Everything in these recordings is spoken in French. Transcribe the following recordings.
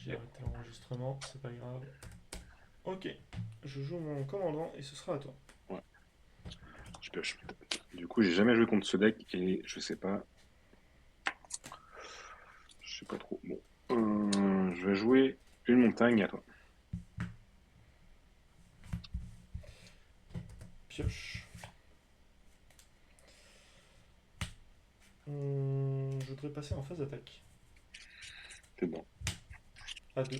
J'ai arrêté l'enregistrement, c'est pas grave. Ok, je joue mon commandant et ce sera à toi. Ouais, je pioche. Du coup, j'ai jamais joué contre ce deck et je sais pas trop. Bon, je vais jouer une montagne à toi. Pioche. Je voudrais passer en phase d'attaque. C'est bon. À 2.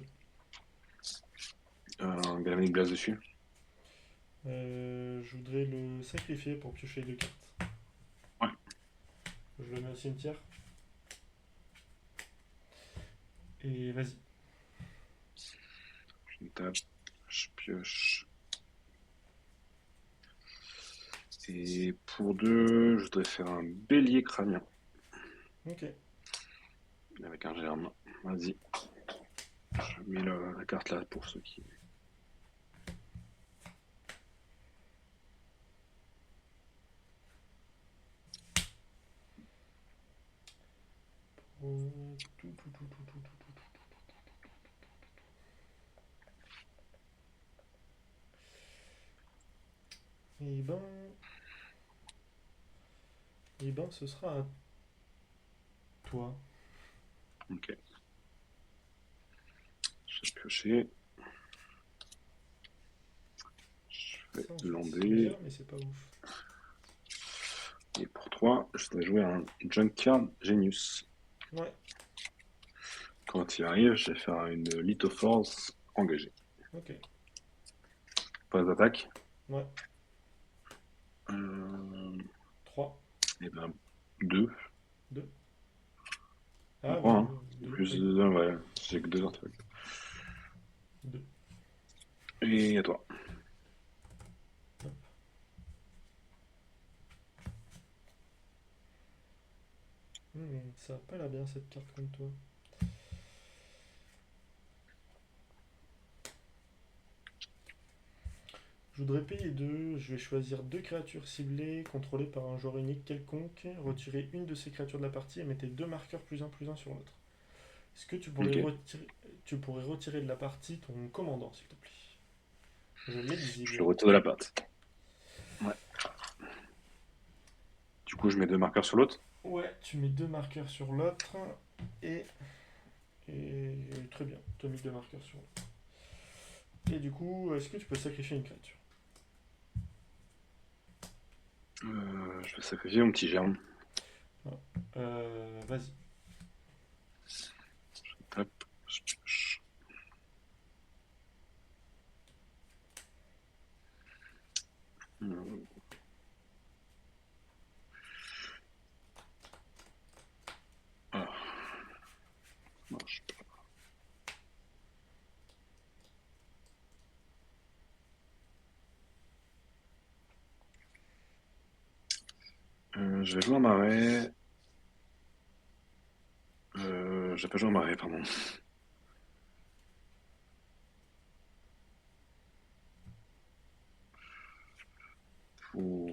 Un galvanique glace dessus. Je voudrais le sacrifier pour piocher 2 cartes. Ouais. Je le mets au cimetière. Et vas-y. Je tape, je pioche. Et pour deux, je voudrais faire un bélier crânien Ok. avec un germe. Vas-y. Je mets la carte là pour ceux qui. Et ben. Et ben, ce sera à toi. Ok. Je vais piocher. Je vais Ça, en fait, c'est bien, lander. mais c'est pas ouf. Et pour 3, je dois jouer un Junkyard Genius. Ouais. Quand il arrive, je vais faire une Lithoforce engagée. Ok. Phase d'attaque. Ouais. Euh, 3. et ben 2. 2. Ah oui, 3, hein. 2. Plus Oui. 2, ouais. J'ai que 2 artefacts. 2. Et à toi. Ça a pas l'air bien cette carte contre toi. Je voudrais payer 2. Je vais choisir 2 créatures ciblées, contrôlées par un joueur unique quelconque. Retirer une de ces créatures de la partie et mettez 2 marqueurs plus un sur l'autre. Est-ce que Ok. tu pourrais retirer de la partie ton commandant, s'il te plaît? Je l'ai Je visible. le retire de la patte. Ouais. Du coup, je mets 2 marqueurs sur l'autre. Ouais, tu mets 2 marqueurs sur l'autre. Et, et. Très bien, tu as mis 2 marqueurs sur l'autre. Et du coup, est-ce que tu peux sacrifier une créature? Je vais sacrifier mon petit germe. Non. Vas-y. Hop, je pioche. Euh, ah, marche pas. Je vais jouer un marais. Je vais pas jouer un marais, pardon. Pour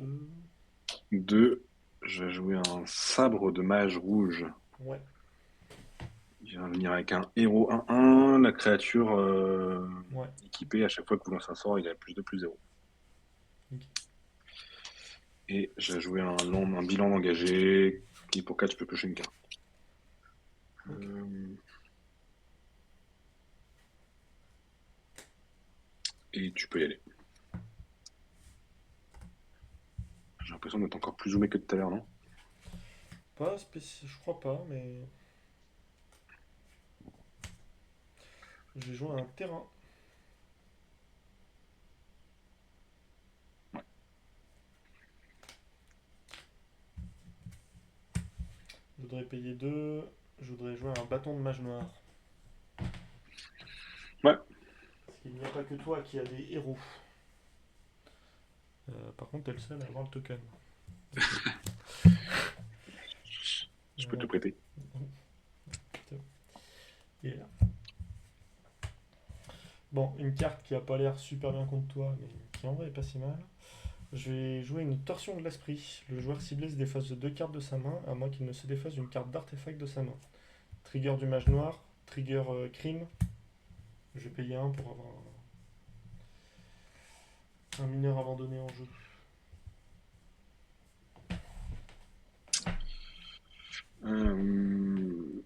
Deux. 2, je vais jouer un sabre de mage rouge. Ouais. Il va venir avec un héros 1-1. La créature Ouais. équipée, à chaque fois que vous lancez un sort, il a plus de plus 0. Ok. Et je vais jouer un bilan engagé. Qui pour 4, je peux piocher une carte. Ok. Euh, et tu peux y aller. J'ai l'impression d'être encore plus zoomé que tout à l'heure, non? Pas spécial, je crois pas, mais je vais jouer un terrain. Je voudrais payer 2. Je voudrais jouer un bâton de mage noir. Ouais. Parce qu'il n'y a pas que toi qui a des héros. Par contre, t'es le seul à avoir le token. Ok. Je peux te Euh, prêter. Il est là. Bon, une carte qui a pas l'air super bien contre toi, mais qui en vrai est pas si mal. Je vais jouer une torsion de l'esprit. Le joueur ciblé se déface de 2 cartes de sa main, à moins qu'il ne se déface d'une carte d'artefact de sa main. Trigger du mage noir, trigger crime. Je vais payer un pour avoir un mineur abandonné en jeu. Euh,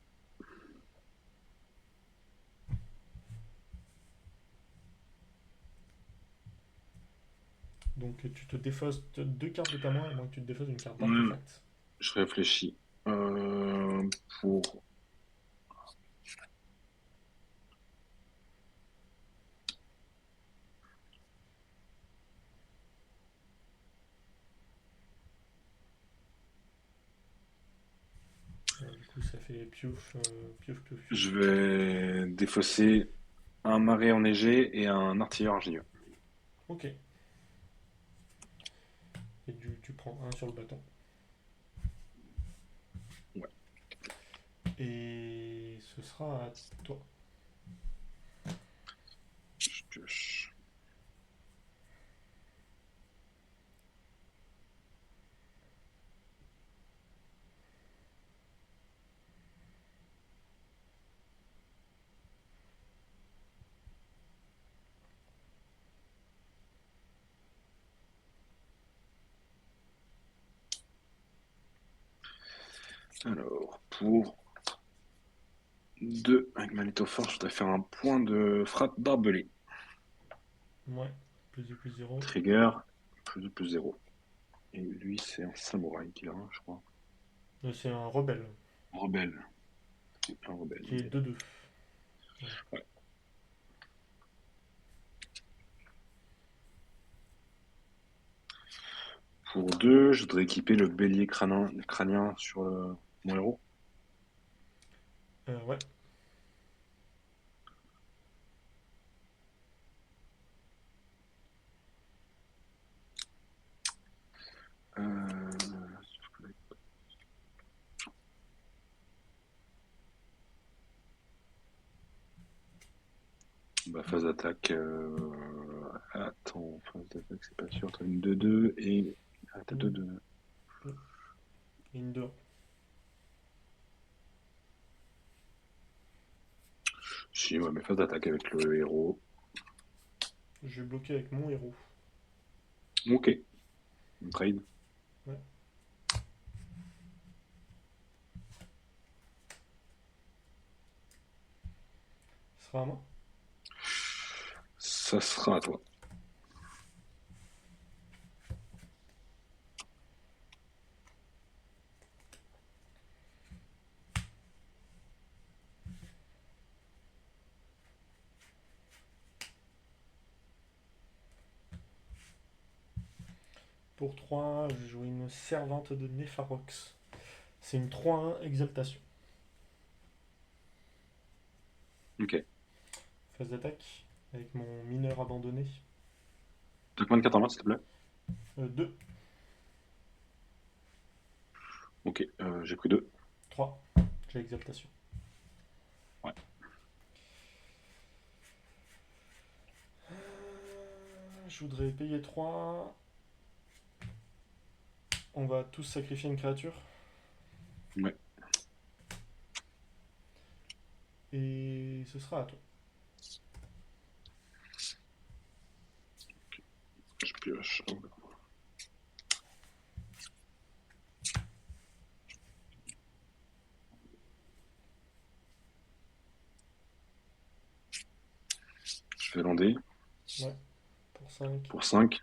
Donc tu te défausses deux cartes de ta main, à moins que tu te défausses une carte ouais, d'artefact. je réfléchis. Pour. Du coup, ça fait piouf, piouf, piouf, Je piouf. vais défausser un marais enneigé et un artilleur ingénieux. Ok. Et tu prends un sur le bâton. Ouais. Et ce sera à toi. Je pioche. Alors, pour 2 avec ma lithoforce, je voudrais faire un point de frappe barbelé. Ouais. Plus 2, plus 0. Trigger, plus 0. Et lui, c'est un samouraï qu'il a, je crois. C'est un rebelle. Rebelle. Un rebelle, Qui est nickel. 2-2. Voilà. Ouais. Pour 2, je voudrais équiper le bélier crânien sur mon héros. Ouais. Euh, Bah, phase d'attaque. Attends, phase d'attaque, c'est pas sûr. T'as une 2-2 et. Ah, t'as Une, 2-2. une 2. Si, ouais, mais phase d'attaque avec le héros. Je vais bloquer avec mon héros. Ok, on trade. Ouais. Ce sera à moi. Ça sera à toi. Pour 3, je joue une servante de Nepharox. C'est une 3-1 exaltation. Ok. Phase d'attaque avec mon mineur abandonné. T'as combien de cartes en main, s'il te plaît? 2, Ok, j'ai pris 2. 3. J'ai exaltation. Ouais. Je voudrais payer 3. On va tous sacrifier une créature. Ouais, Et ce sera à toi. je pioche. Je fais lander Ouais. Pour 5. pour 5.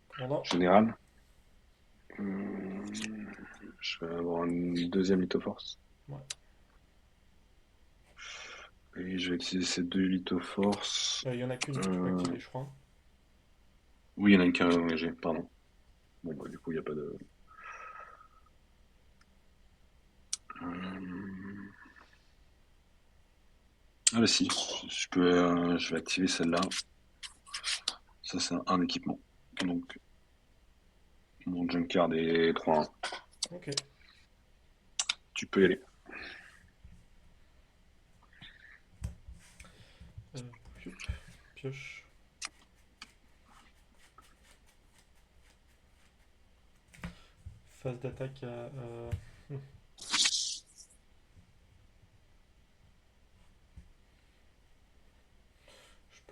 Commandant. Général. Hum, je vais avoir une deuxième lithoforce. Ouais. Et je vais utiliser ces 2 lithoforces. Il y en a qu'une que tu peux Euh, activer, je crois. Oui, il y en a une qui est engagée, pardon. Bon, bah, du coup, il n'y a pas de. Euh, Ah, bah si, je vais activer celle-là. Ça, c'est un équipement. Donc, mon Junkard est 3-1. Ok. Tu peux y aller. Pioup. Pioche. Phase d'attaque à.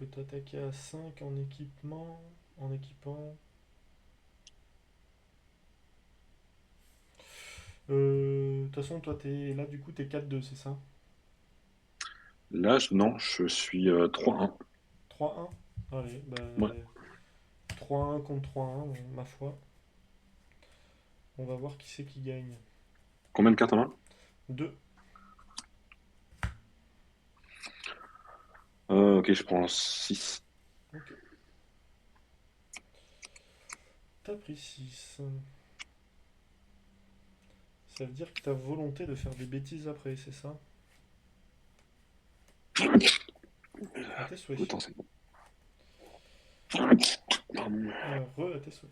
peux t'attaquer à 5 en équipement, en équipant. De toute façon, toi, t'es là, du coup, t'es 4-2, c'est ça? Là, non, je suis 3-1. 3-1. Allez, bah, Ouais. 3-1 contre 3-1, bon, ma foi. On va voir qui c'est qui gagne. Combien de cartes en main? 2. Ok, je prends 6. Ok. T'as pris 6. Ça veut dire que t'as volonté de faire des bêtises après, c'est ça? À tes souhaits. Autant c'est bon. Pardon. À tes souhaits.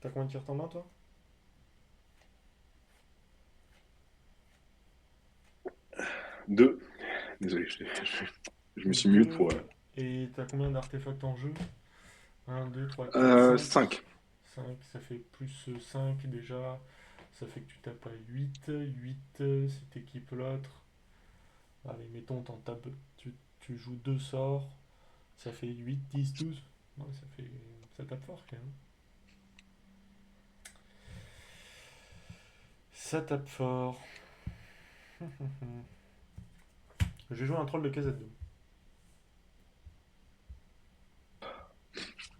T'as combien de cartes en main, toi? 2. Désolé, je me suis mute pour... 2. Et t'as combien d'artefacts en jeu? 1, 2, 3, 4, 5. 5. 5, ça fait plus 5 déjà. Ça fait que tu tapes à 8. 8 si t'équipes l'autre. Allez, mettons, tu joues 2 sorts. Ça fait 8, 10, 12. Ouais, ça tape fort quand même. Ça tape fort. Je vais jouer un troll de KZ2.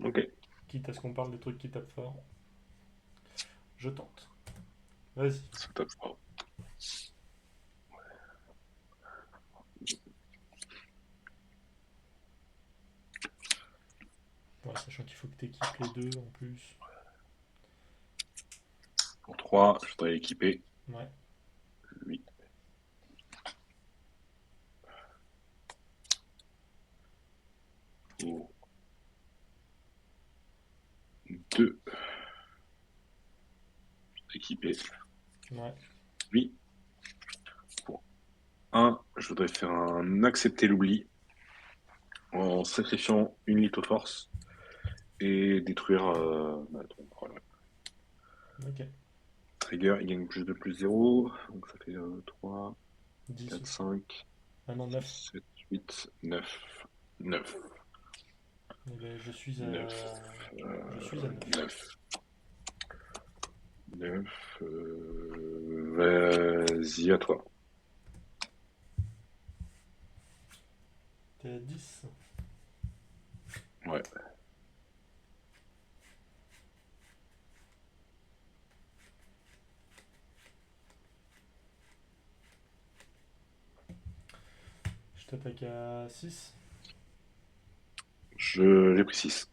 Ok. Quitte à ce qu'on parle des trucs qui tapent fort. Je tente. Vas-y. Ça tape fort. Ouais, sachant qu'il faut que t'équipes les deux en plus. Pour 3, je voudrais équiper Ouais. 8. Pour 2, équiper Ouais. 8. Pour 1, je voudrais faire un accepter l'oubli en sacrifiant une lithoforce et détruire... voilà. Ok. Trigger, il gagne plus de plus 0. Donc ça fait 3, 10 4, aussi. 5, Ah non, 9. 6, 7, 8, 9. 9. Eh ben, 9. Je suis à 9. 9. 9. Vas-y, à toi. T'es à 10. Ouais. Je t'attaque à 6. J'ai pris 6.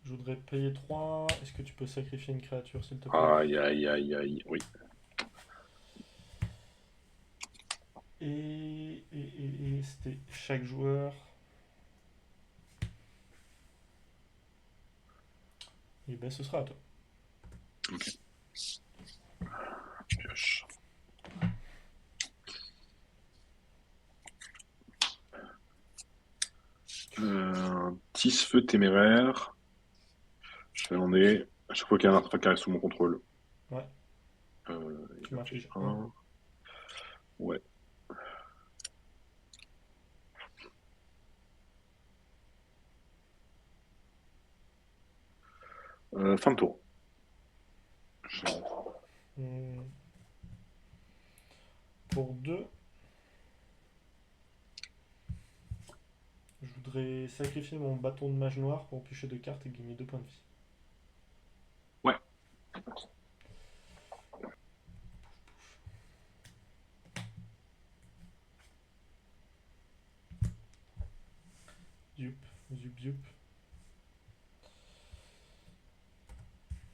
Je voudrais payer 3. Est-ce que tu peux sacrifier une créature, s'il te plaît? Aïe, aïe, aïe, aïe. Oui. Et c'était chaque joueur. Et ben ce sera à toi. Ok. Pioche. Un tisse-feu téméraire. Je fais demander à chaque fois qu'il y a un artefact qui arrive sous mon contrôle. Ouais, Il tu en fait m'infliges 1. un. Ouais. Fin de tour. Je- Pour 2, je voudrais sacrifier mon bâton de mage noir pour piocher 2 cartes et gagner 2 points de vie. Ouais. Zup, zup, zup.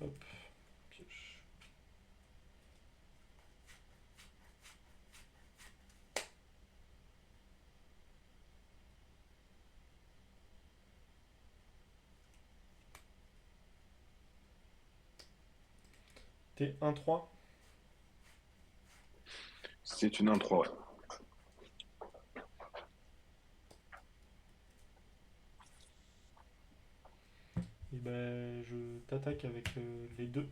Hop, pioche. T'es 1-3. C'est une 1-3, ouais. Et ben je t'attaque avec les deux.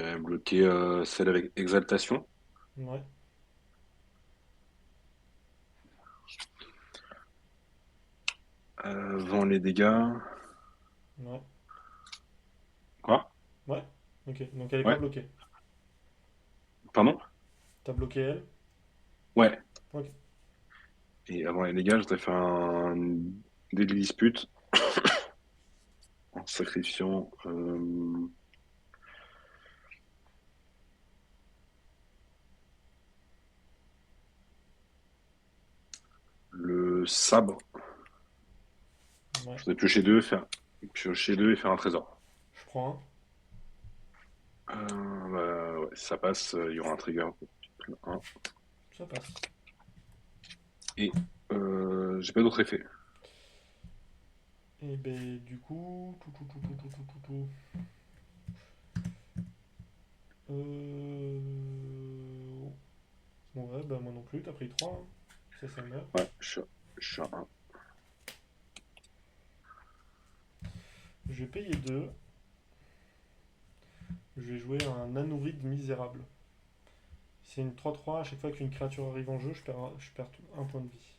J'ai bloqué celle avec exaltation. Ouais, Vend les dégâts. ouais, Quoi? ouais. Ok, donc elle est pas Ouais. bloquée. Pardon? T'as bloqué elle? Ouais. Ok. Et avant les dégâts, je voudrais faire un dé de dispute en sacrifiant le sabre. Ouais. Je voudrais piocher deux et faire un trésor. Je prends un. Bah, ouais, si ça passe, il y aura un trigger pour que tu prennes un. Ça passe. Et j'ai pas d'autre effet. Et ben du coup. Tout. Euh... Ouais, bah moi non plus, t'as pris 3. Ça meurt. Ouais, je suis à un. Je vais payer 2. Je vais jouer un Anouride misérable. C'est une 3-3, à chaque fois qu'une créature arrive en jeu, je perds un point de vie.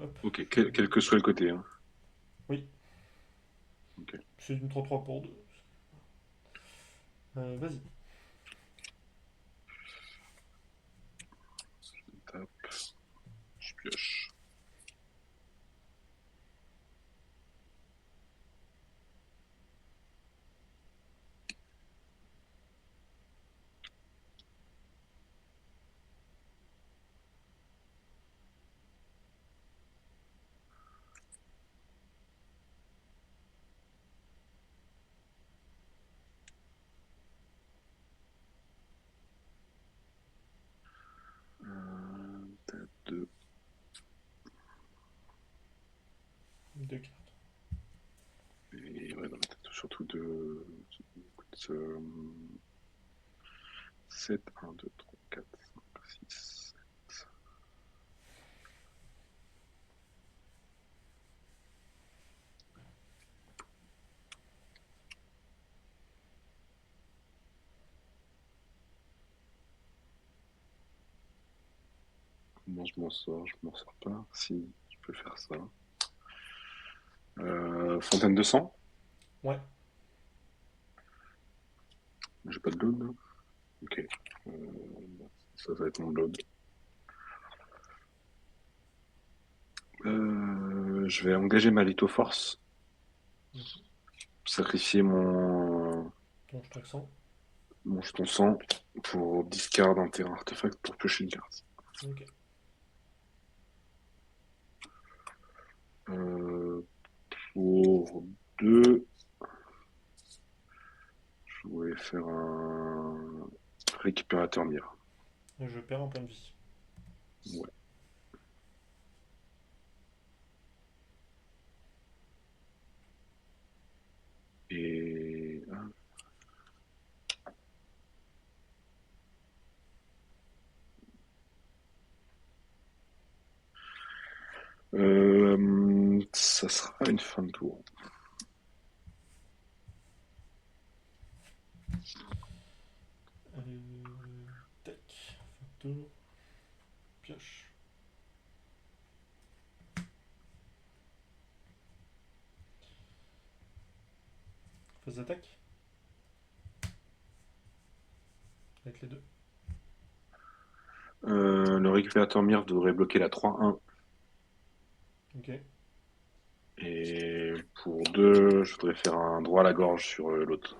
Hop. Ok, quel que soit le côté, hein. Oui, Ok. c'est une 3-3 pour 2. Vas-y. Tape, je pioche. Tape deux. 2 cartes. Et ouais, non, peut-être surtout deux. Écoute, 7, 1, 2, 3, 4, 5, 6. Comment je m'en sors? Je m'en sors pas. Si, je peux faire ça. Fontaine de sang? Ouais, J'ai pas de load, là. Ok. Euh, ça va être mon load. Je vais engager ma Litho Force. Sacrifier ton jeton sang. mon jeton sang pour discard un terrain artefact pour piocher une carte. Ok. Euh, pour 2, je voulais faire un récupérateur mire. Je perds un point de vie. Ouais. Et ça sera une fin de tour. Tac. Tour. Pioche. Phase d'attaque. Avec les deux. Le récupérateur mire devrait bloquer la 3-1. Ok. Et pour 2, je voudrais faire un droit à la gorge sur l'autre.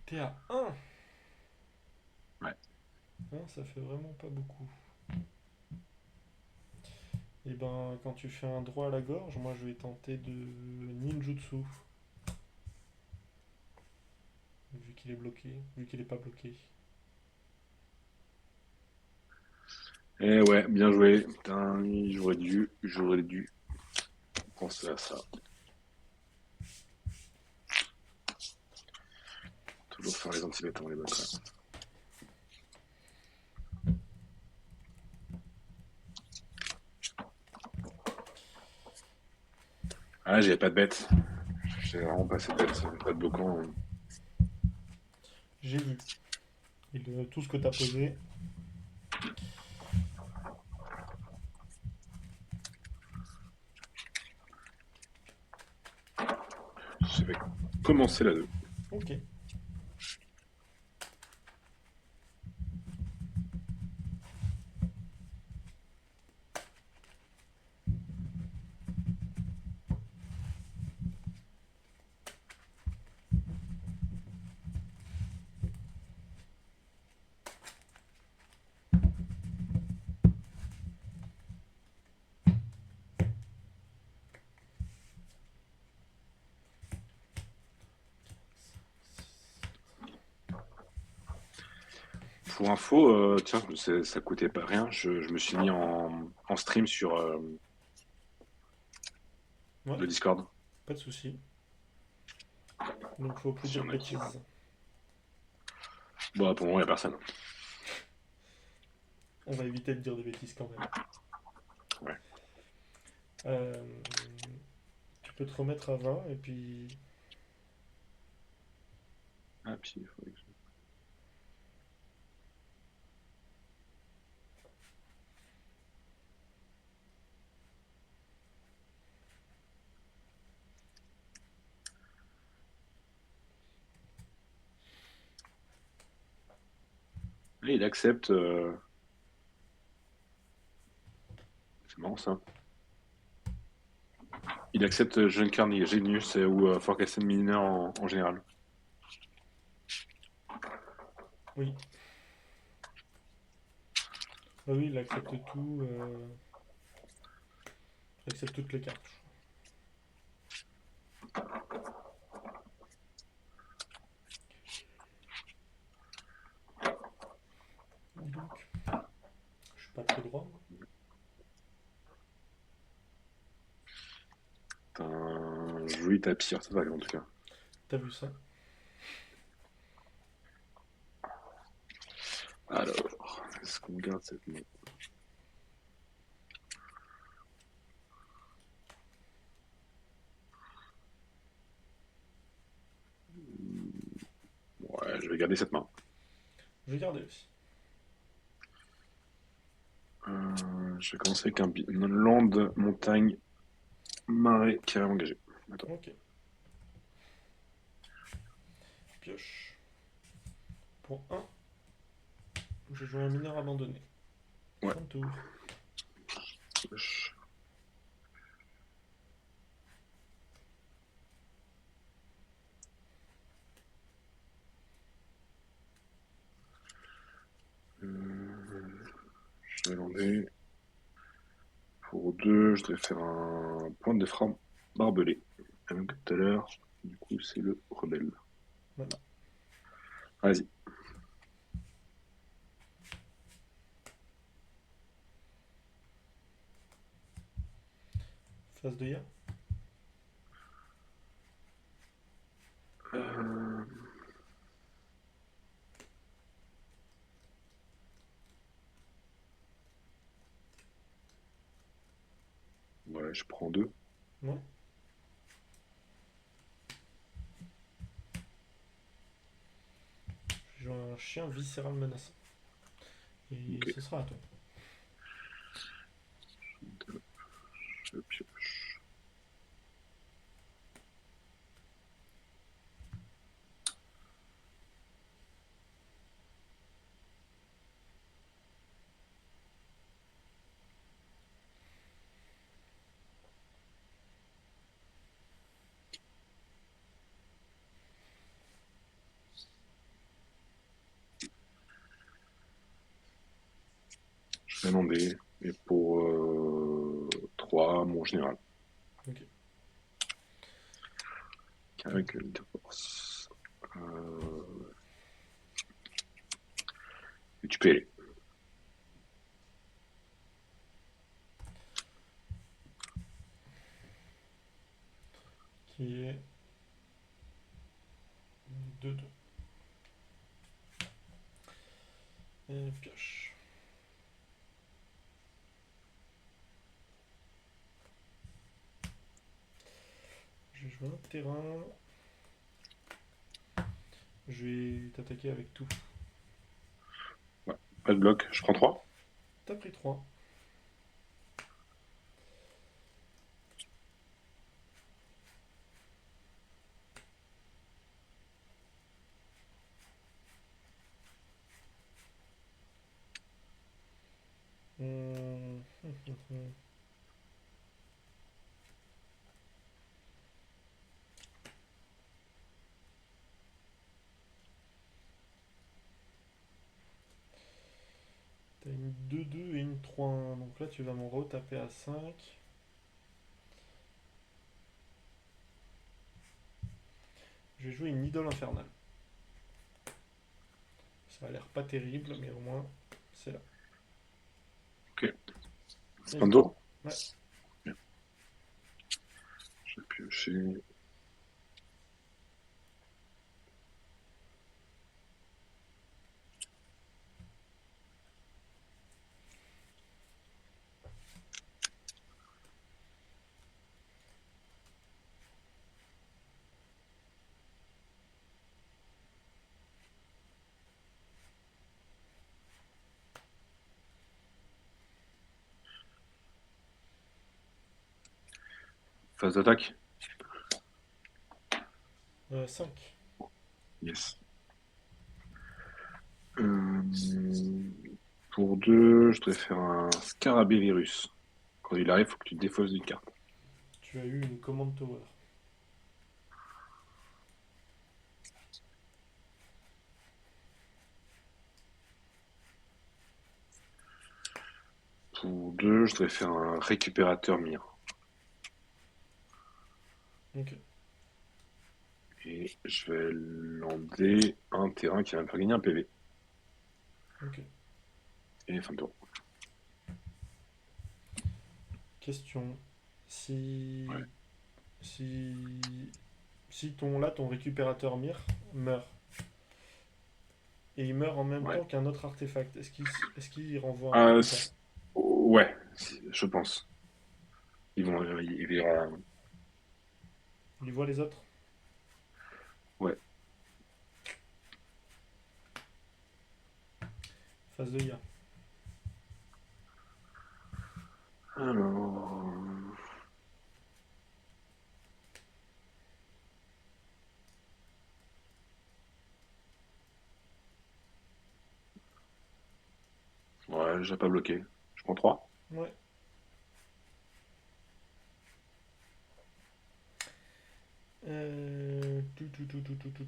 T'es à 1. Ouais. Ça fait vraiment pas beaucoup. Et ben, quand tu fais un droit à la gorge, moi je vais tenter de ninjutsu. Vu qu'il est bloqué. Vu qu'il est pas bloqué. Eh ouais, bien joué. Putain, j'aurais dû penser à ça. Toujours faire les anti-bêtes avant les bonnes. Ah, j'avais pas de bête. J'ai vraiment pas assez de bête. Pas de bloquant. J'ai vu. Tout ce que t'as posé. Je vais commencer la 2. Ok. Pour info, tiens, ça coûtait pas rien. Je me suis mis en stream sur Ouais, le Discord. pas de souci. Donc faut plus S'il dire y de en a qui. bêtises. Bon, pour le moment, il n'y a personne. On va éviter de dire des bêtises quand même. Ouais. Euh, Tu peux te remettre à 20 et puis... Ah, puis il faudrait que Ah, il accepte. C'est marrant ça. Il accepte Jeune Carnier, Genius ou Forecasted Miner en général. Oui. Ah oui, il accepte tout. Il accepte toutes les cartes, je crois. Dis donc. Je suis pas très droit, moi. C'est un joli tapis artefact en tout cas. T'as vu ça? Alors, est-ce qu'on garde cette main? Ouais, je vais garder cette main. Je vais garder aussi. Je vais commencer avec un land, montagne, marais, carré engagé. Attends. Ok. Pioche. Pour un, je joue un mineur abandonné. Ouais. Fin de tour. Pioche. Je vais lander. Pour 2, je devrais faire un point de frappe barbelé. Même que tout à l'heure. Du coup, c'est le rebelle. Voilà. Vas-y. Phase de ya. Euh, Ouais, je prends 2. Ouais. Je joue un chien viscéral menaçant. Et Ok. ce sera à toi. Je pioche. Je vais lander. Et pour 3, mon général. Ok. Avec de force. Euh, Et tu peux y aller. Qui est 2-2. Et pioche. Je veux un terrain. Je vais t'attaquer avec tout. Ouais. Pas de bloc, je prends 3. T'as pris 3. Hum, hum, hum, hum. T'as une 2-2 et une 3-1. Donc là, tu vas m'en retaper à 5. Je vais jouer une idole infernale. Ça a l'air pas terrible, mais au moins, c'est là. Ok. C'est Vas-y. un tour. Ouais. Je vais piocher. Phase d'attaque. 5. Yes. Euh, pour 2, je devrais faire un scarabée virus. Quand il arrive, il faut que tu défausses une carte. Tu as eu une commande tower. Pour 2, je devrais faire un récupérateur mire. Ok. Et je vais lander un terrain qui va me faire gagner un PV. Ok. Et fin de tour. Question. Ouais. Si. Si. Si ton récupérateur mire meurt. Et il meurt en même Ouais. temps qu'un autre artefact. Est-ce qu'il renvoie un truc Ah, ou pas? ouais, je pense. Il y aura. Il voit les autres? Ouais. Phase de IA. Alors. Ouais, j'ai pas bloqué. Je prends 3. Ouais.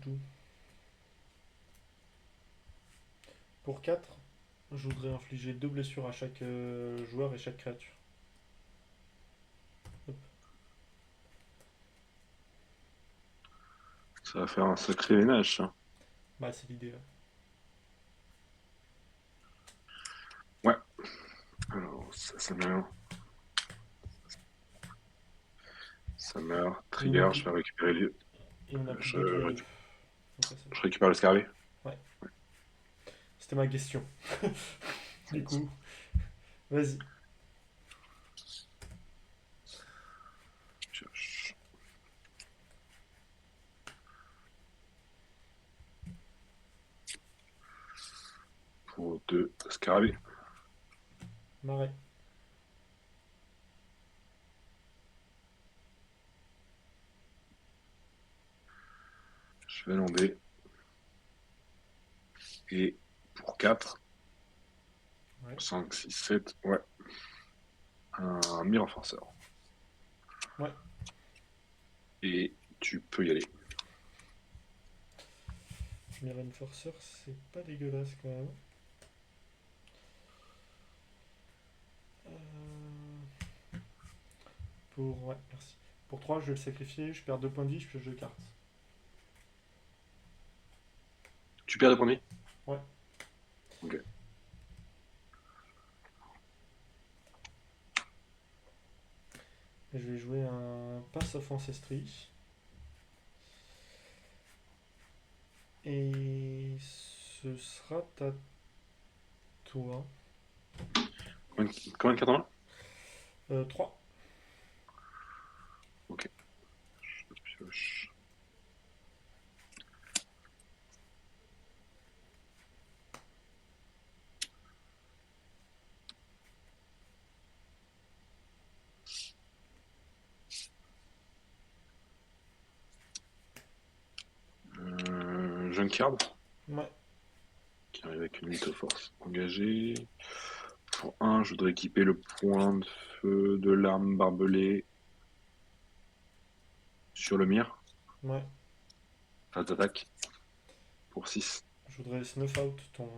Tout. Pour 4, je voudrais infliger 2 blessures à chaque joueur et chaque créature. Hop. Ça va faire un sacré ménage, ça. Bah, c'est l'idée. Ouais. Alors, ça meurt. Ça meurt. Et on n'a Trigger, plus, je vais récupérer le. et on n'a plus d'autres Je, lieux. Donc, ça, je récupère le scarabée. ouais. C'était ma question. Du coup, vas-y. Pioche. Pour 2 scarabées. Marais. Je vais lander. Et pour 4, Ouais. 5, 6, 7, ouais. Un Mirror Forcer. Ouais. Et tu peux y aller. Mirren Forcer, c'est pas dégueulasse quand même. Ouais, merci. Pour 3, je vais le sacrifier. Je perds 2 points de vie, je pioche 2 cartes. Tu perds le premier. Ouais. Ok. Et je vais jouer un Pass of Ancestry. Et ce sera à toi. Combien de cartes en main? 3. Ok. pioche. Junkyard Ouais, qui arrive avec une Mytho Force engagée. Pour 1, je voudrais équiper le point de feu de l'arme barbelée sur le mire. ouais. Phase d'attaque. Pour 6. Je voudrais snuff out ton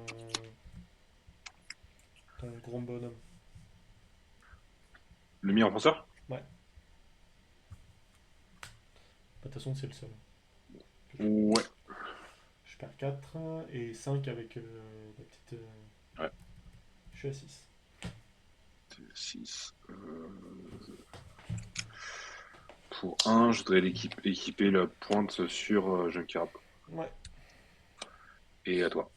gros bonhomme. Le mire en penseur. Ouais. De toute façon, c'est le seul. Ouais. Je perds 4 et 5 avec la petite. Ouais. Je suis à 6. 6. Pour 1, je voudrais équiper la pointe sur Junkyard. Ouais. Et à toi.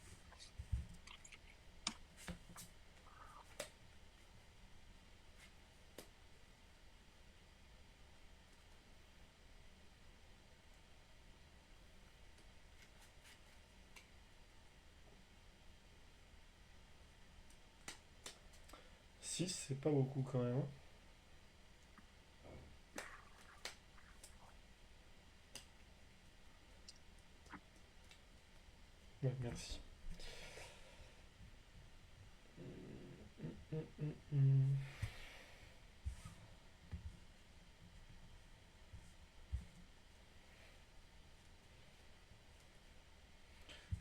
Six, c'est pas beaucoup quand même, hein. Ouais, merci. Hum.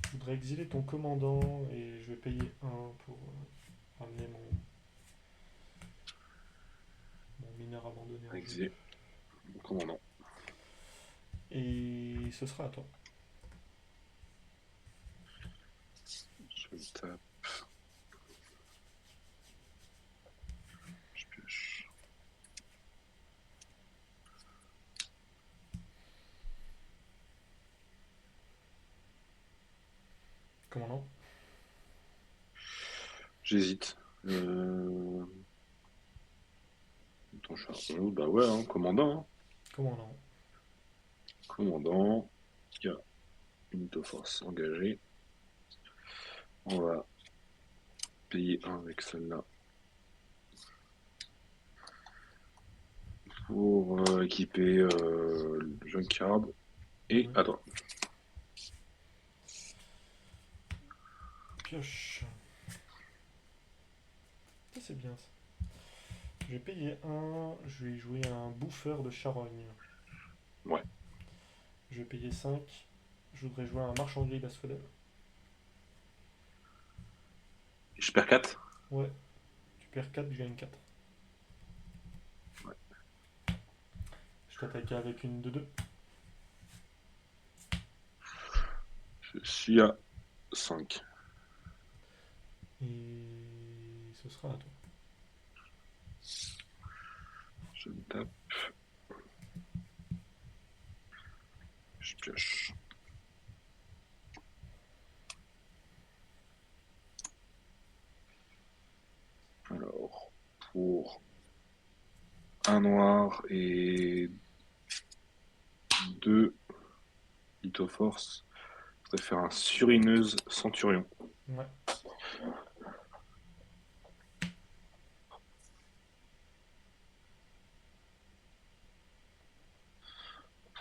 Je voudrais exiler ton commandant et je vais payer un pour ramener mon mineur abandonné en jeu. Exilé. Commandant. Et ce sera à toi. Je tape. Je pioche. Commandant. J'hésite. Attends, je suis à 11. Bah ouais, hein, commandant. Hein. Commandant. Commandant. Il y a une Mytho Force engagée. On va payer 1 avec celle-là. Pour équiper le Junkyard. Et Ouais. à toi. Pioche. Ça, c'est bien ça. Je vais payer un. Je vais jouer un bouffeur de charogne. Ouais. Je vais payer 5. Je voudrais jouer un marchand gris d'asphodèle. Je perds 4. Ouais. Tu perds 4, je gagne 4. Ouais. Je t'attaque avec une 2-2. Je suis à 5. Et ce sera à toi. Je me tape. Je pioche. Alors, pour un noir et 2 Lithoforce, je voudrais faire un Surineuse Centurion. Ouais.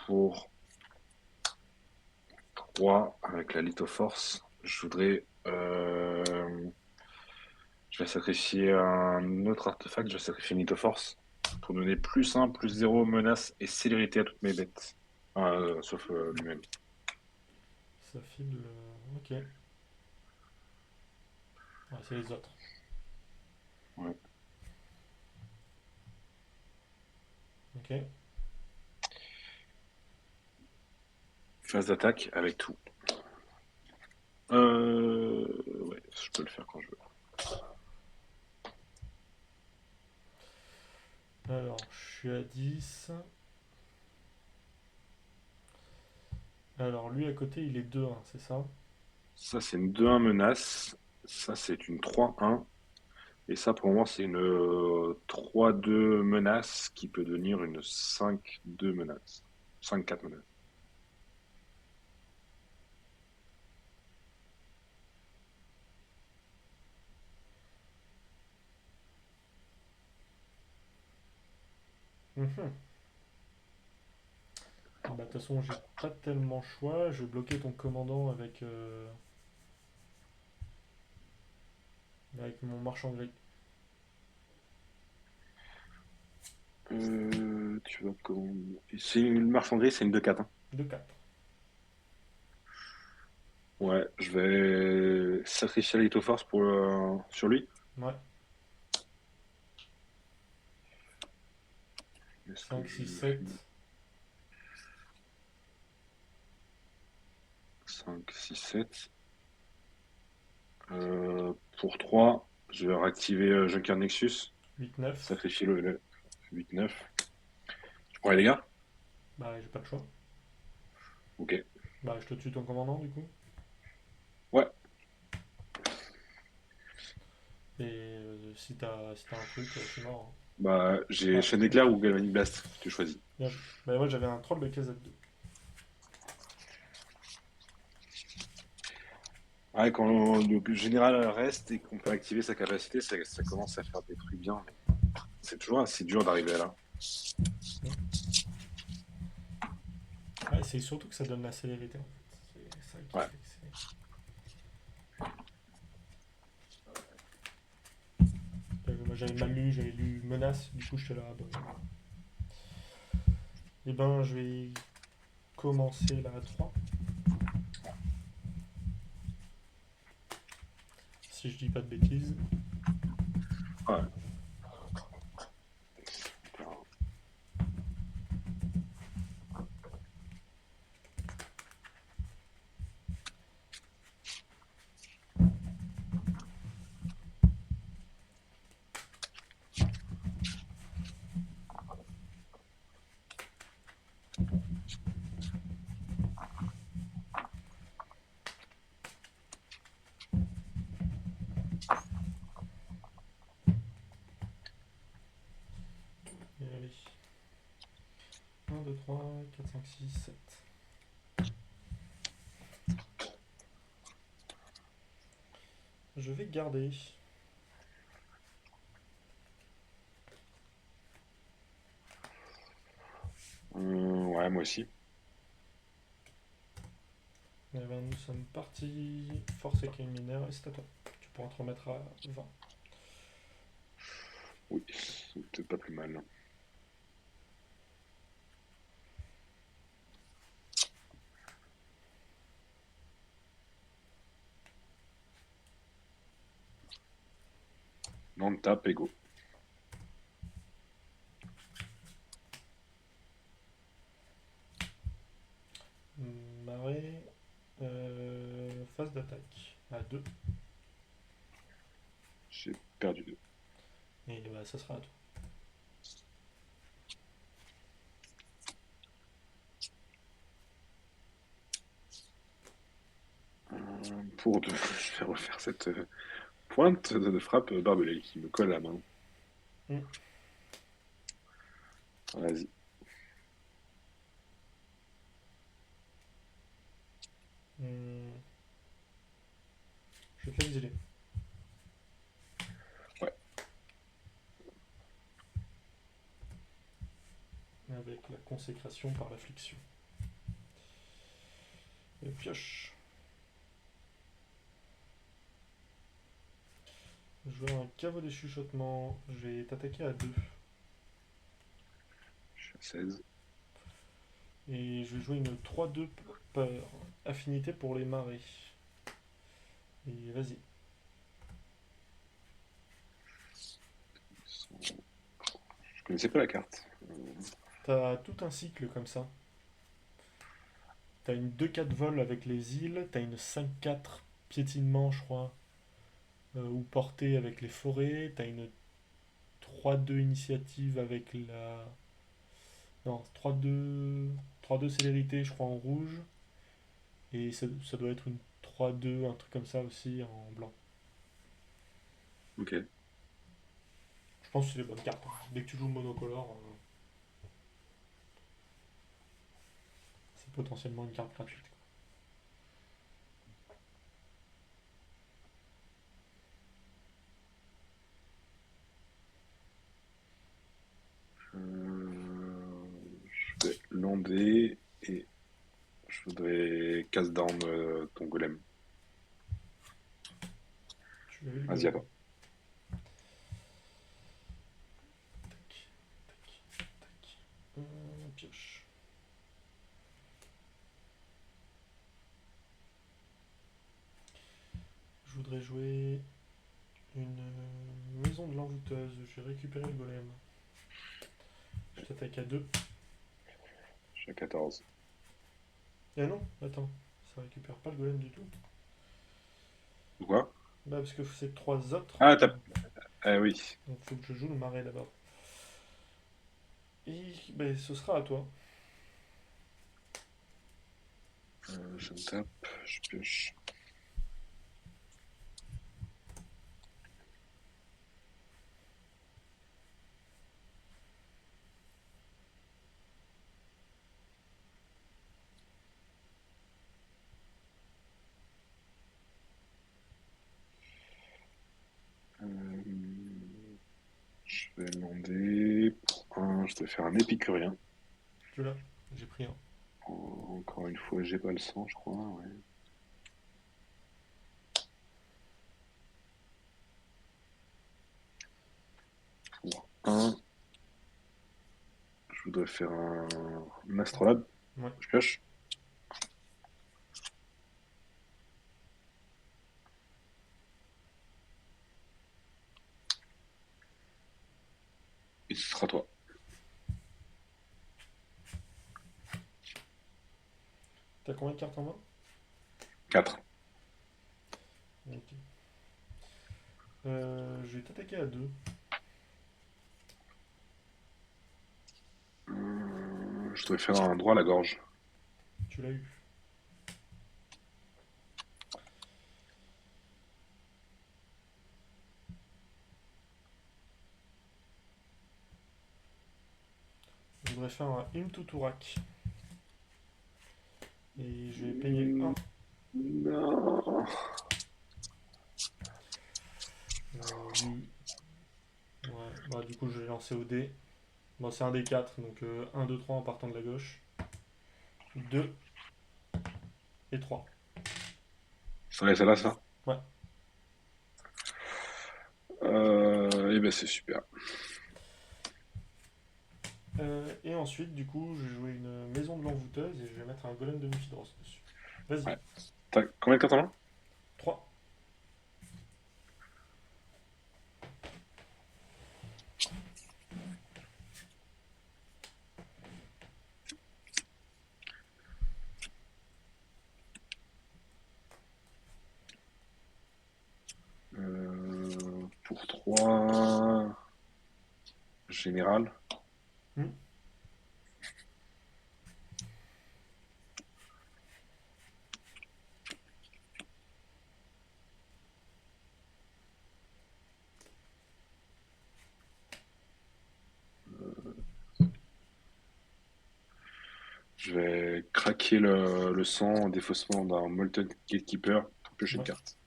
Pour 3 avec la Lithoforce, je voudrais. Je vais sacrifier un autre artefact, je vais sacrifier une Lithoforce pour donner plus 1, plus 0 menace et célérité à toutes mes bêtes. Sauf lui-même. Ça file. Ok. Ouais, c'est les autres. Ouais. Ok. Phase d'attaque avec tout. Ouais, je peux le faire quand je veux. Alors, je suis à 10. Alors, lui à côté, il est 2-1, c'est ça? Ça, c'est une 2-1 menace. Ça, c'est une 3-1. Et ça, pour moi, c'est une 3-2 menace qui peut devenir une 5-2 menace. 5-4 modèle. Mhm. Bah, de toute façon, j'ai pas tellement le choix. Je vais bloquer ton commandant avec mon marchand gris. Tu vas comment? C'est une marchanderie, c'est une 2-4. Hein. 2-4. Ouais, je vais sacrifier la Little Force pour, sur lui. Ouais. Est-ce que 5, 6, je 7. fais 5, 6, 7. Pour 3, je vais réactiver Junker Nexus. 8, 9. Sacrifier le 8-9. Tu prends les dégâts? Bah, j'ai pas le choix. Ok. Bah, je te tue ton commandant du coup. Ouais. Et si t'as un truc, je suis mort. Bah, Hein. j'ai Ouais, chaîne d'éclair ok. ou Galvanic Blast. Tu choisis. Bien joué. Bah, moi j'avais un troll de KZ2. Ouais, quand le général reste et qu'on peut activer sa capacité, ça commence à faire des trucs bien. Mais c'est toujours assez dur d'arriver là. Hmm. Ouais, c'est surtout que ça donne la célérité en fait. C'est ça qui Ouais. fait que c'est. Moi j'avais mal lu, j'avais lu menace, du coup j'étais là. Bon, et ben je vais commencer la 3. Si je dis pas de bêtises. Ouais. Et allez. 1, 2, 3, 4, 5, 6, 7. Je vais garder. Ouais, moi aussi. Et ben nous sommes partis. Force et criminel, et c'est à toi. Tu pourras te remettre à 20. Oui, c'est peut-être pas plus mal. Non, tape et go. Marée. Phase d'attaque. À 2. J'ai perdu 2. Et bah ça sera à toi. Pour 2, je vais refaire cette pointe de frappe barbelée qui me colle à la main. Hmm. Vas-y. Hmm. Je vais te l'exiler. Ouais. Avec la consécration par l'affliction. Et pioche. Je vois un caveau des chuchotements. Je vais t'attaquer à 2. Je suis à 16. Et je vais jouer une 3-2 peur. Affinité pour les marées. Et vas-y. Je connaissais pas la carte. T'as tout un cycle comme ça. T'as une 2-4 vol avec les îles. T'as une 5-4 piétinement, je crois. Ou portée avec les forêts. T'as une 3-2 initiative avec la. Non, 3-2 célérité, je crois, en rouge. Et ça doit être une 3-2, un truc comme ça aussi en blanc. Ok. Je pense que c'est les bonnes cartes. Hein. Dès que tu joues monocolore. potentiellement une carte gratuite. Je vais lander et je voudrais casse down ton golem. Tu l'as vu le Vas-y, à golem. toi. Tac, tac, tac. Pioche. Je voudrais jouer une maison de l'envoûteuse. J'ai récupéré le golem. Je t'attaque à 2. Je suis à 14. Ah non, attends. Ça récupère pas le golem du tout. Quoi? Bah parce que c'est 3 autres. Ah, t'as... Eh oui. Donc faut que je joue le marais d'abord. Et ben, ce sera à toi. Je me tape, je pioche. Je vais demander pour un, je vais faire un épicurien. Tu l'as. J'ai pris un. Encore une fois, j'ai pas le sang, je crois. Ouais. Pour un, je voudrais faire un astrolabe. Ouais. Je pioche. Et ce sera toi. T'as combien de cartes en main? 4. Ok. Je vais t'attaquer à 2. Je dois faire un droit à la gorge. Tu l'as eu. Je voudrais faire un Imtuturak. Et je vais payer 1. Non. Lui. Ouais, bah du coup je vais lancer au dé. Bon, c'est un des 4, donc 1, 2, 3 en partant de la gauche. 2 et 3. Ça va, celle-là, ça? Ouais. Et ben c'est super. Et ensuite, du coup, je vais jouer une maison de l'envoûteuse et je vais mettre un golem de Mufidros dessus. Vas-y. Ouais. T'as combien de cartes en main? 3. Pour 3, général. Hmm. Je vais craquer le sang en défaussement d'un Molten Gatekeeper pour piocher une Ouais. carte.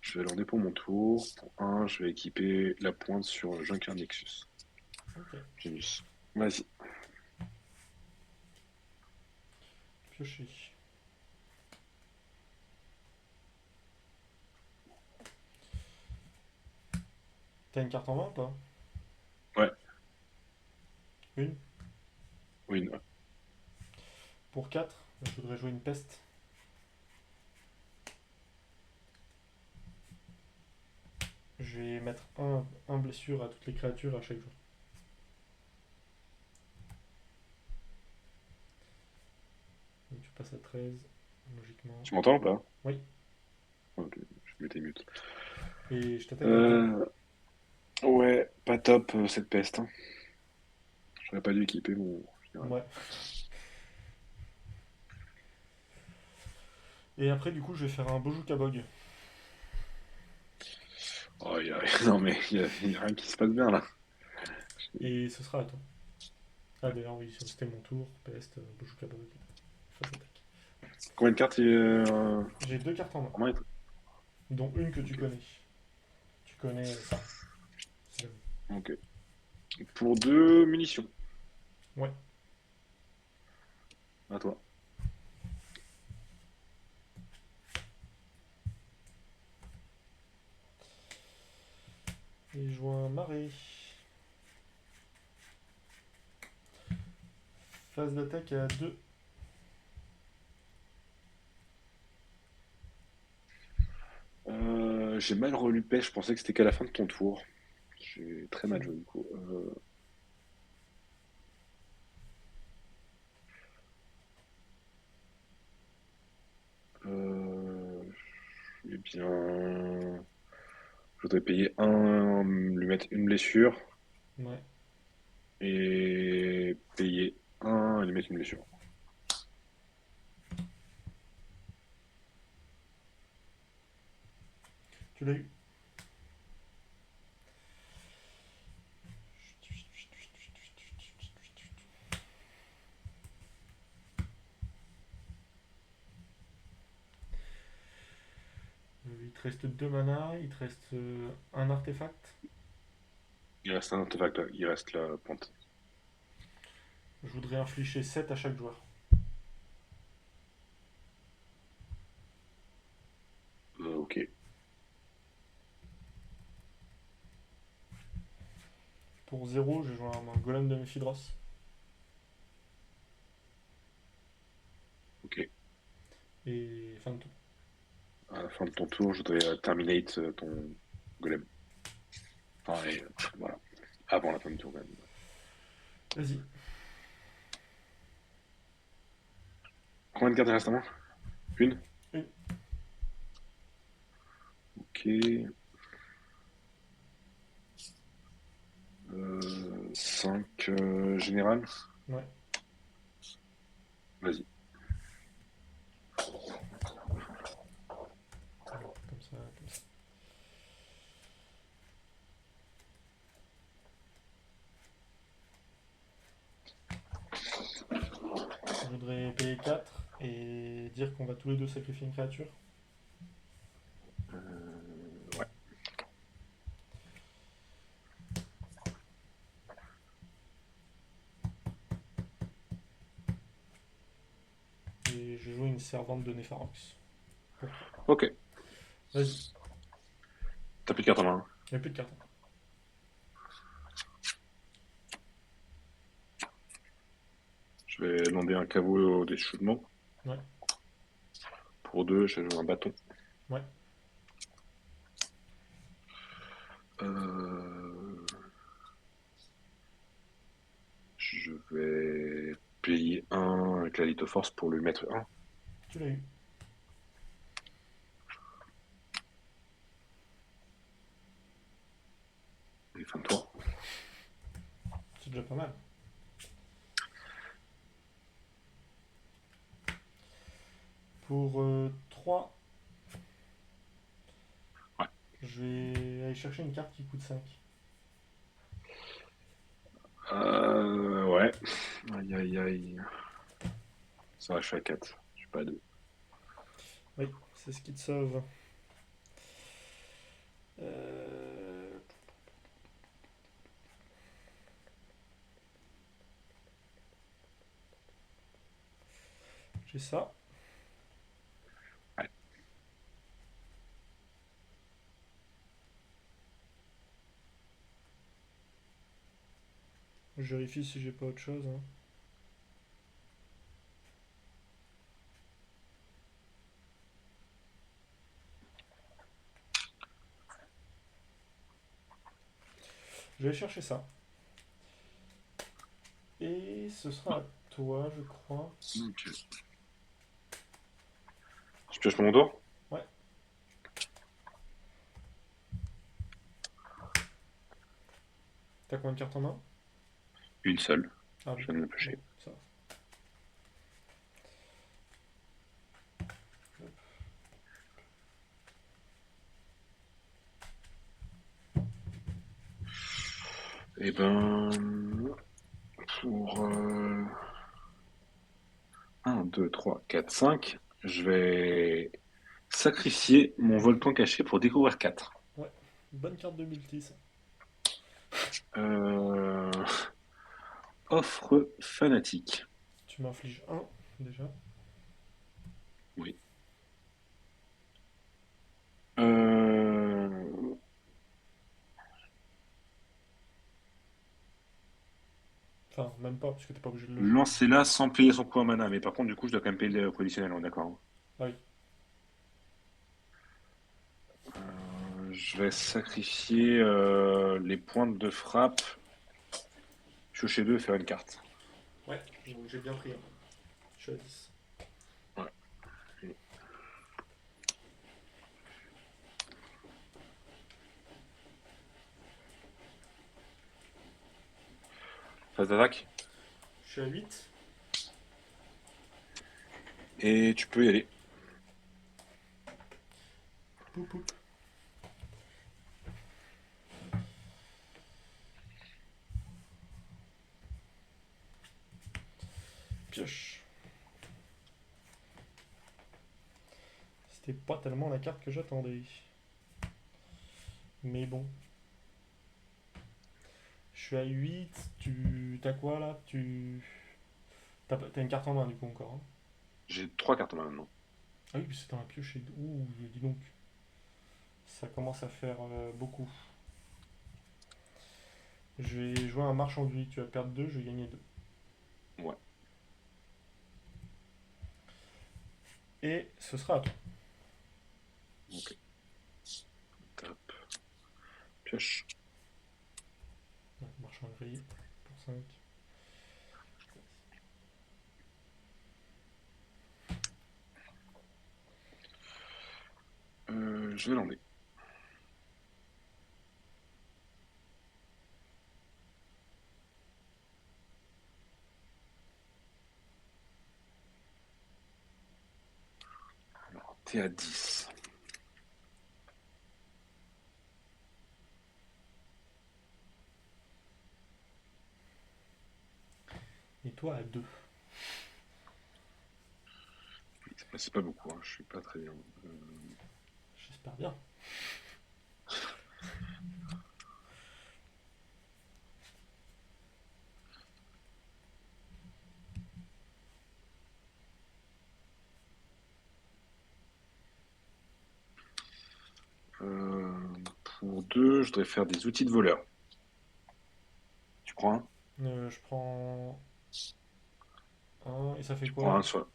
Je vais lander pour mon tour. Pour un, je vais équiper la pointe sur Junker Nexus. Ok. Genius. Vas-y. Piocher. T'as une carte en main ou pas? Ouais, Une. oui, ouais. Pour 4, je voudrais jouer une peste. Je vais mettre un blessure à toutes les créatures à chaque jour. Donc tu passes à 13, logiquement. Tu m'entends ou pas? Oui. Ok, je m'étais mute. Et je t'attaque à 2. Euh, ouais, pas top cette peste, hein. J'aurais pas dû équiper mon général. Ouais. Et après, du coup, je vais faire un Bojuka Bog. Oh, non, mais il y a rien qui se passe bien là. Et ce sera à toi. Ah d'ailleurs oui, c'était mon tour. Peste, Bojuka Brug. Phase d'attaque. Combien de cartes J'ai 2 cartes en main, en main? dont une que tu Ok. connais. Tu connais ça. C'est la Ok. Pour 2 munitions, Ouais. à toi. Et je vois un marais. Phase d'attaque à 2. J'ai mal relu pêche, je pensais que c'était qu'à la fin de ton tour. J'ai très C'est mal bon. joué du coup. Euh, eh bien, je voudrais payer un, lui mettre une blessure Ouais. et payer un, et lui mettre une blessure. Tu l'as eu. Il te reste 2 mana, il te reste un artefact. Il reste un artefact, ouais. Il reste la pente. Je voudrais infliger 7 à chaque joueur. Ok. Pour 0, je joue un golem de Méphidros. Ok. Et fin de tour. À la fin de ton tour, je voudrais terminate ton golem. Enfin, voilà. Avant la fin du tour, quand même. Vas-y. Combien de cartes il reste à main? Une? Une. Ok. 5 général. Ouais. Vas-y. Comme ça, comme ça. Je voudrais payer 4 et dire qu'on va tous les deux sacrifier une créature. Ouais. Et je joue une servante de Nepharox. Pour 3. Ok. Vas-y. T'as plus de cartes en main, hein. Il n'y a plus de cartes. Je vais demander un caveau d'échauffement. Ouais. Pour 2, je joue un bâton. Ouais. Euh, je vais payer un avec la lithoforce pour lui mettre un. Tu l'as eu. Et fin de tour. C'est déjà pas mal. Pour 3, Ouais. je vais aller chercher une carte qui coûte 5. Ouais. Aïe aïe aïe. Ça va, je suis à 4. Je suis pas à 2. Oui, c'est ce qui te sauve. Euh, J'ai ça. Ouais. Je vérifie si j'ai pas autre chose, hein. Je vais chercher ça. Et ce sera à toi, je crois. Ok. Je pioche mon tour? Ouais. T'as combien de cartes en main? Une seule. Ah Je oui. viens de le Bon, piocher. ça va. Hop. Et ben, pour 1, 2, 3, 4, 5, je vais sacrifier mon volcan caché pour découvrir 4. Ouais, bonne carte de multi, ça. Euh, Offre fanatique. Tu m'infliges un déjà. Oui. Euh, Enfin, même pas, parce que t'es pas obligé de le jouer. Lancez-la sans payer son coût en mana. Mais par contre, du coup, je dois quand même payer le conditionnel, on est d'accord, hein. Ah oui. Je vais sacrifier les pointes de frappe, piocher 2 et faire une carte. Ouais, donc j'ai bien pris un. Je suis à 10. Ouais. Phase d'attaque. Je suis à 8. Et tu peux y aller. Poup poup. Pioche. C'était pas tellement la carte que j'attendais. Mais bon. Je suis à 8. T'as quoi là? T'as une carte en main du coup encore, hein. J'ai 3 cartes en main maintenant. Ah oui, c'est un piocher. Ouh, dis donc. Ça commence à faire beaucoup. Je vais jouer un marchand de vie. Tu vas perdre 2, je vais gagner 2. Ouais. Et ce sera à toi. Ok. Tape. Pioche. Ouais, marchand de vie pour 5. Je vais lander. Alors, t'es à 10. Et toi à 2. C'est pas beaucoup, hein. Je suis pas très bien. Euh, J'espère bien. euh, pour 2, je devrais faire des outils de voleur. Tu prends un? Je prends un. Et ça fait Tu prends quoi? un sur.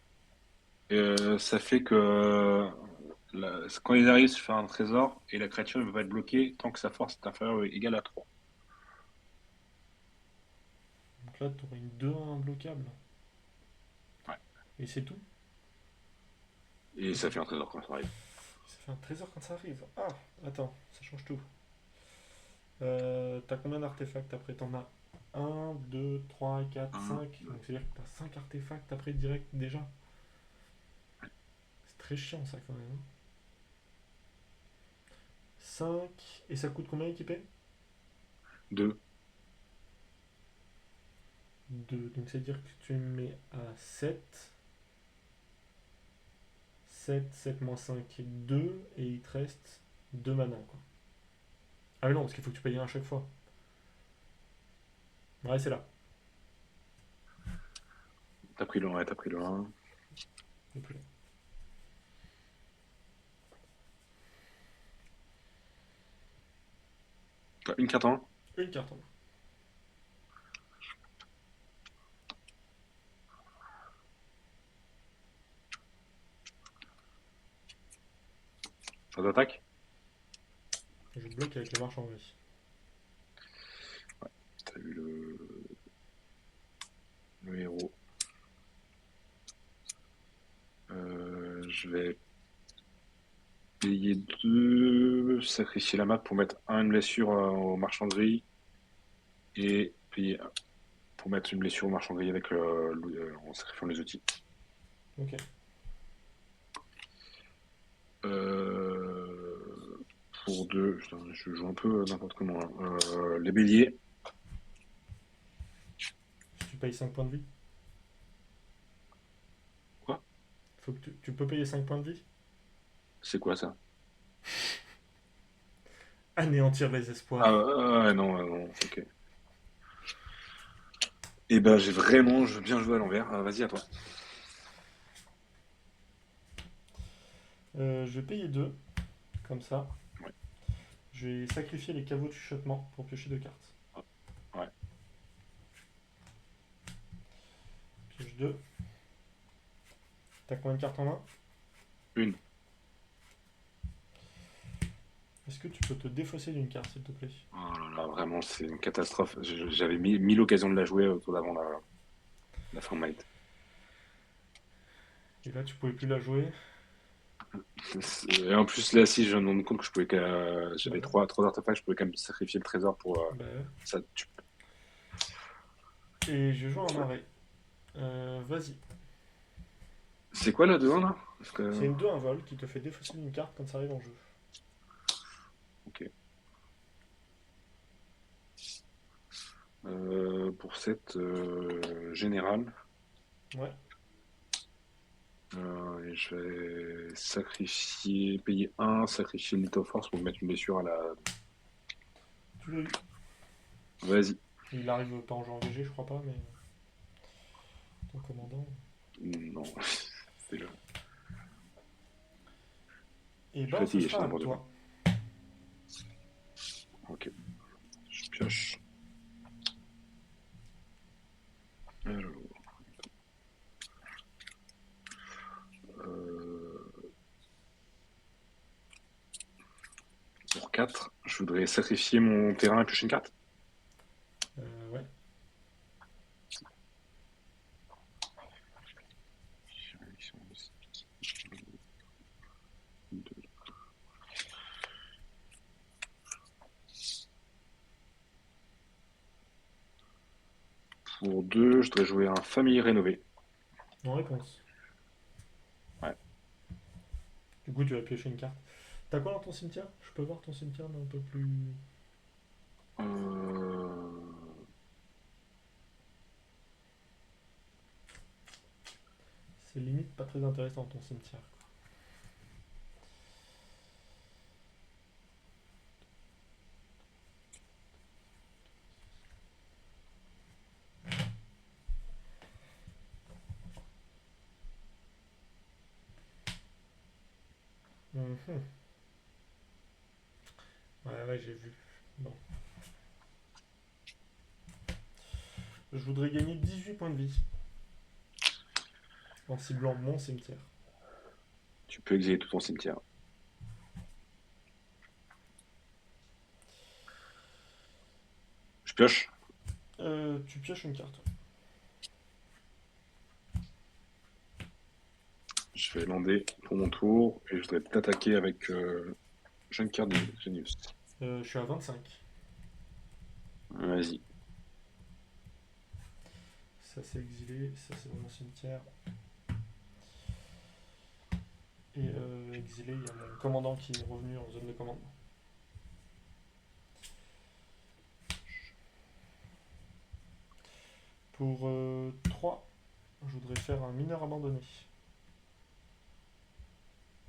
Ça fait que quand ils arrivent sur un trésor et la créature ne peut pas être bloquée tant que sa force est inférieure ou égale à 3. Donc là, t'aurais une 2-1 imbloquable. Ouais. Et c'est tout. Et Et ça ça, fait un trésor quand ça arrive. ça fait un trésor quand ça arrive. Ah, attends, ça change tout. T'as combien d'artefacts après? T'en as un, 2, 3, 4, Un, 5. deux. Donc c'est-à-dire que t'as 5 artefacts après direct déjà. C'est très chiant ça quand même, hein. 5. Et ça coûte combien équipé? Deux. 2. Donc c'est-à-dire que tu mets à 7. 7, 7 moins 5, 2. Et il te reste 2 mana quoi. Ah mais non, parce qu'il faut que tu payes un à chaque fois. Ouais, c'est là. T'as pris le 1, ouais, t'as pris le 1. Le plus là. T'as une carte en main. Une carte en main. Ça t'attaque. Je bloque avec le marchand de vie. T'as vu le héros. Je vais payer 2, sacrifier la map pour mettre une blessure au marchand de grille et payer un pour mettre une blessure au marchand de grille avec en sacrifiant les outils. Ok. Euh, pour 2, je joue un peu n'importe comment, hein. Les béliers. payes 5 points de vie. Quoi? Faut que tu peux payer 5 points de vie. C'est quoi ça? Anéantir les Ah espoirs. ouais, non, non, ok. Eh ben, je veux bien jouer à l'envers. Vas-y, à toi. Je vais payer 2 comme ça. Ouais, Je vais sacrifier les caveaux de chuchotement pour piocher 2 cartes. ouais. Pioche 2. T'as combien de cartes en main? Une. Est-ce que tu peux te défausser d'une carte, s'il te plaît? Oh là là, vraiment, c'est une catastrophe. J'avais mis l'occasion de la jouer autour d'avant la fin de ma hit. Et là, tu pouvais plus la jouer. Et en plus, là, si je viens de me rendre compte que Bah j'avais ouais. trois artefacts, je pouvais quand même sacrifier le trésor pour Bah ouais. ça. Et je joue un marais. Vas-y. C'est quoi là devant là? Parce C'est que... une 2 vol qui te fait défausser d'une carte quand ça arrive en jeu. Ok. Pour cette générale, Ouais. et je vais payer un, sacrifier Little Force pour mettre une blessure à la. Tu l'as eu. Vas-y. Il arrive pas en jeu en VG, je crois pas, mais ton commandant. Non, c'est le. Et Je suis ben, ce fatigué, je sera suis à n'importe quoi. toi. Ok, je pioche. Alors, euh, pour 4, je voudrais sacrifier mon terrain et piocher une carte. Ouais. Pour 2, je voudrais jouer un famille rénové. En réponse. Ouais. Du coup, tu vas piocher une carte. T'as quoi dans ton cimetière? Je peux voir ton cimetière mais un peu plus. Euh, C'est limite pas très intéressant ton cimetière. Mhm. Ouais, ouais, j'ai vu. Bon. Je voudrais gagner 18 points de vie en ciblant mon cimetière. Tu peux exiler tout ton cimetière. Je pioche. Tu pioches une carte. Je vais lander pour mon tour et je voudrais t'attaquer avec Junker de Genius. Je suis à 25. Vas-y. Ça c'est exilé, ça c'est dans mon cimetière. Et exilé, il y a mon commandant qui est revenu en zone de commandement. Pour 3, je voudrais faire un mineur abandonné.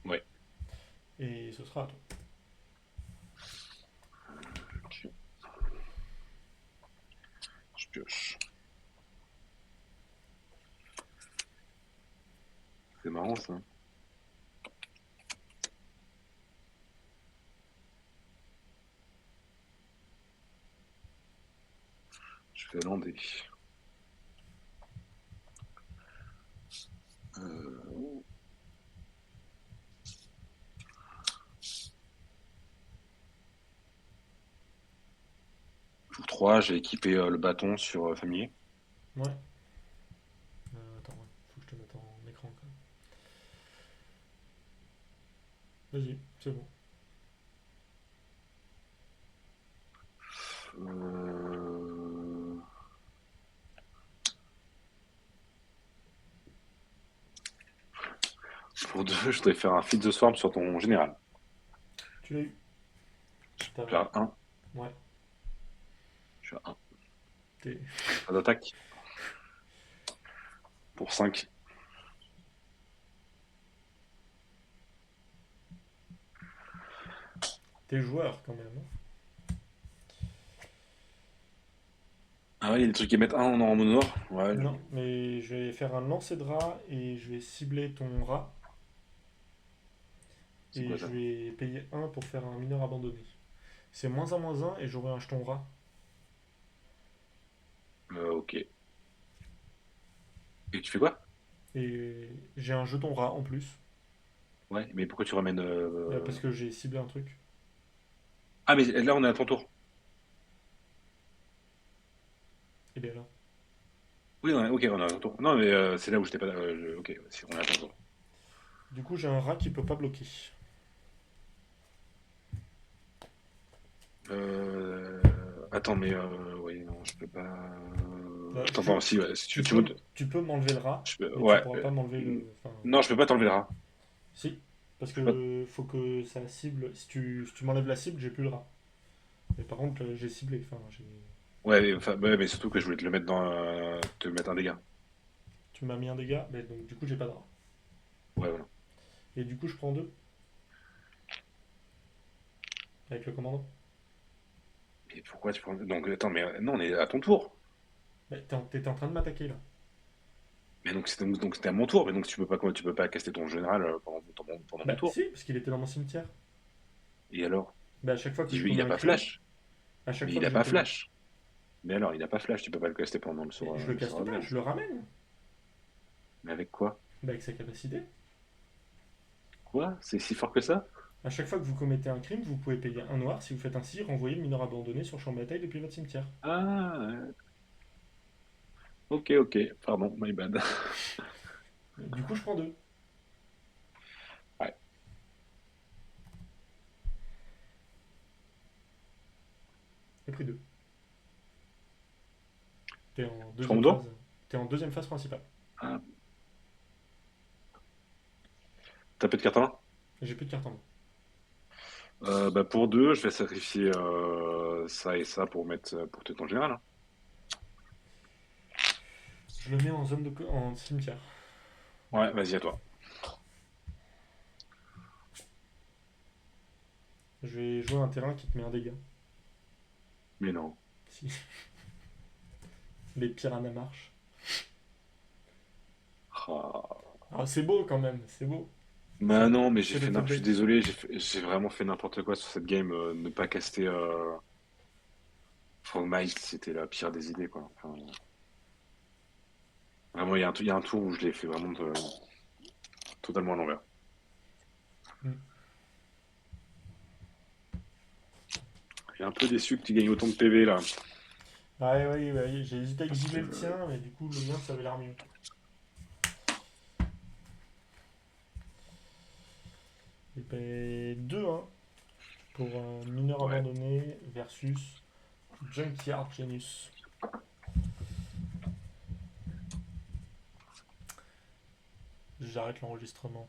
Ouais. Et ce sera à toi. Ok. Je pioche. C'est marrant ça. Je vais lander. Euh, Pour 3, j'ai équipé le bâton sur familier. Ouais. Attends, ouais. Faut que je te mette en écran quand même. Vas-y, c'est bon. Euh, Pour 2, je voudrais faire un Feed the Swarm sur ton général. Tu l'as eu. Je suis à 1. Ouais. Je suis à 1. T'es... Pas d'attaque. Pour 5. T'es joueur quand même, hein. Ah ouais, il y a des trucs qui mettent un en mode noir. Ouais, Non, mais je vais faire un lancer de rat et je vais cibler ton rat. c'est Et quoi je ça? vais payer un pour faire un mineur abandonné. C'est -1 et j'aurai un jeton rat. Ok. Et tu fais quoi? Et j'ai un jeton rat en plus. Ouais, mais pourquoi tu ramènes Parce que j'ai ciblé un truc. Ah, mais là, on est à ton tour. Et bien là. Oui, ok, on est à ton tour. Non, mais c'est là où j'étais pas. Ok, on est à ton tour. Du coup, j'ai un rat qui peut pas bloquer. Euh... Attends, mais oui, non, je peux pas. Bah, Attends, enfin, si, ouais, si tu tu veux. peux, tu peux m'enlever le rat, mais tu Ouais. pourras pas m'enlever le. Enfin, Non, je peux pas t'enlever le rat. si. Parce Je peux pas. que faut que ça cible. Si tu m'enlèves la cible, j'ai plus le rat. Mais par contre, j'ai ciblé. Enfin, Ouais, enfin, ouais, mais surtout que je voulais te le mettre dans. Te mettre un dégât. tu m'as mis un dégât, mais donc du coup, j'ai pas de rat. Ouais, voilà. Et du coup, je prends deux avec le commandant. Mais pourquoi tu prends. Donc, attends, mais non, on est à ton tour. Mais t'étais en train de m'attaquer là. Mais donc c'était à mon tour. Mais donc tu peux pas caster ton général pendant mon Bah, tour. si, parce qu'il était dans mon cimetière. Et alors? Bah, à chaque fois que je Il commets a un pas crime, flash. à chaque Mais fois il que a je pas commets. flash. Mais alors, il a pas flash. Tu peux pas le caster pendant Mais je le le sort caste pas, adverse. je le ramène. Mais avec quoi? Bah, avec sa capacité. Quoi? C'est si fort que ça? À chaque fois que vous commettez un crime, vous pouvez payer un noir. Si vous faites ainsi, renvoyer le mineur abandonné sur champ de bataille depuis votre cimetière. Ah, ok, ok. Pardon, my bad. Du coup, je prends deux. Ouais. J'ai pris deux. T'es en Tu prends mon deuxième phase. doigt? T'es en deuxième phase principale. Ah, t'as peu de carte en main? J'ai plus de cartes en main. Bah pour deux, je vais sacrifier ça et ça pour te ton général, hein. Je le mets en zone en cimetière. Ouais, vas-y à toi. Je vais jouer un terrain qui te met un dégât. Mais non. Si. Les piranhas marchent. Ah. Ah, c'est beau quand même, c'est beau. Bah non, mais C'est le top je suis deck. désolé, j'ai vraiment fait n'importe quoi sur cette game. Ne pas caster Frostbite, c'était la pire des idées, quoi. Enfin, vraiment, il y a un tour où je l'ai fait vraiment totalement à l'envers. Mm. Je suis un peu déçu que tu gagnes autant de PV là. Ah ouais, ouais, ouais, j'ai hésité à Parce que exiler le tien, mais du coup, le mien, ça avait l'air mieux. Et ben, 2-1 pour un mineur ouais. abandonné versus Junkyard Genius. J'arrête l'enregistrement.